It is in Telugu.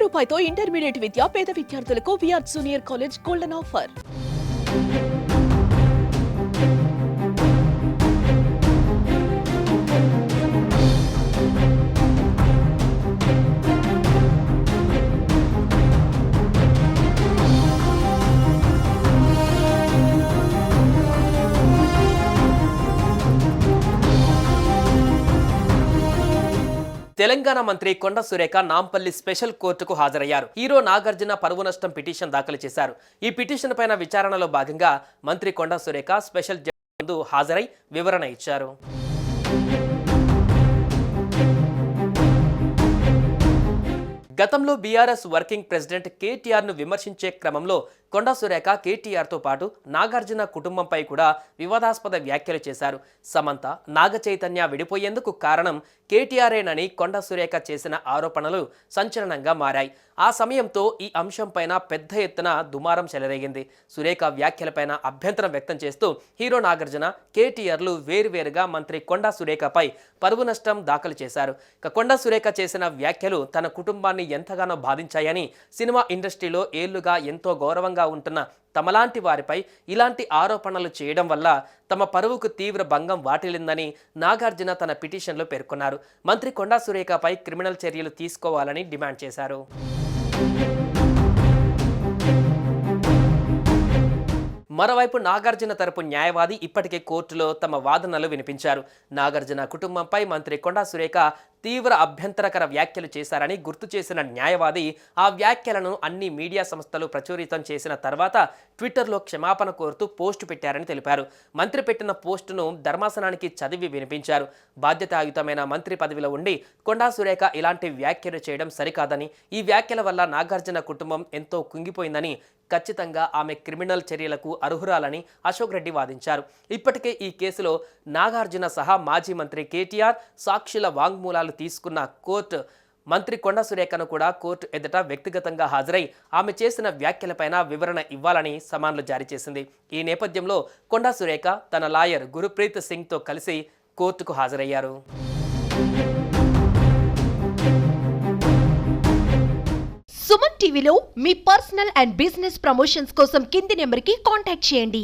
రూపాయితో ఇంటర్మీడియట్ విద్య పేద విద్యార్థులకు VR junior college golden offer. Telangana మంత్రి కొండ సురేఖ నాంపల్లి స్పెషల్ కోర్టుకు హాజరయ్యారు. హీరో నాగార్జున పరువు నష్టం పిటిషన్ దాఖలు చేశారు. ఈ పిటిషన్ పైన విచారణలో భాగంగా మంత్రి కొండ సురేఖ స్పెషల్ జడ్జి ముందు హాజరై వివరణ ఇచ్చారు. గతంలో బీఆర్ఎస్ వర్కింగ్ ప్రెసిడెంట్ కేటీఆర్ ను విమర్శించే క్రమంలో కొండ సురేఖ కేటీఆర్తో పాటు నాగార్జున కుటుంబంపై కూడా వివాదాస్పద వ్యాఖ్యలు చేశారు. సమంత, నాగ చైతన్య విడిపోయేందుకు కారణం కేటీఆర్ఏనని కొండ సురేఖ చేసిన ఆరోపణలు సంచలనంగా మారాయి. ఆ సమయంతో ఈ అంశంపైన పెద్ద ఎత్తున దుమారం చెలరేగింది. సురేఖ వ్యాఖ్యలపైన అభ్యంతరం వ్యక్తం చేస్తూ హీరో నాగార్జున, కేటీఆర్లు వేరువేరుగా మంత్రి కొండ సురేఖపై పరువు నష్టం దాఖలు చేశారు. కొండ సురేఖ చేసిన వ్యాఖ్యలు తన కుటుంబాన్ని ఎంతగానో బాధించాయని, సినిమా ఇండస్ట్రీలో ఏళ్లుగా ఎంతో గౌరవంగా ఉంటున్న తమలాంటి వారిపై ఇలాంటి ఆరోపణలు చేయడం వల్ల తమ పరువుకు తీవ్ర భంగం వాటిల్లిందని నాగార్జున తన పిటిషన్లో పేర్కొన్నారు. మంత్రి కొండా సురేఖపై క్రిమినల్ చర్యలు తీసుకోవాలని డిమాండ్ చేశారు. మరోవైపు నాగార్జున తరపు న్యాయవాది ఇప్పటికే కోర్టులో తమ వాదనలు వినిపించారు. నాగార్జున కుటుంబంపై మంత్రి కొండా సురేఖ తీవ్ర అభ్యంతరకర వ్యాఖ్యలు చేశారని గుర్తు చేసిన న్యాయవాది ఆ వ్యాఖ్యలను అన్ని మీడియా సంస్థలు ప్రచురితం చేసిన తర్వాత ట్విట్టర్లో క్షమాపణ కోరుతూ పోస్టు పెట్టారని తెలిపారు. మంత్రి పెట్టిన పోస్టును ధర్మాసనానికి చదివి వినిపించారు. బాధ్యతాయుతమైన మంత్రి పదవిలో ఉండి కొండా సురేఖ ఇలాంటి వ్యాఖ్యలు చేయడం సరికాదని, ఈ వ్యాఖ్యల వల్ల నాగార్జున కుటుంబం ఎంతో కుంగిపోయిందని, ఖచ్చితంగా ఆమె క్రిమినల్ చర్యలకు అర్హురాలని అశోక్ రెడ్డి వాదించారు. ఇప్పటికే ఈ కేసులో నాగార్జున సహా మాజీ మంత్రి కేటీఆర్ సాక్షుల వాంగ్మూలాలు తీసుకున్న కోర్టు మంత్రి కొండ సురేఖను కూడా కోర్టు ఎదుట వ్యక్తిగతంగా హాజరై ఆమె చేసిన వ్యాఖ్యలపైన వివరణ ఇవ్వాలని సమన్లు జారీ చేసింది. ఈ నేపథ్యంలో కొండ సురేఖ తన లాయర్ గురుప్రీత్ సింగ్తో కలిసి కోర్టుకు హాజరయ్యారు. సుమన్ టీవీలో మీ పర్సనల్ అండ్ బిజినెస్ ప్రమోషన్స్ కోసం కింది నెంబర్కి కాంటాక్ట్ చేయండి.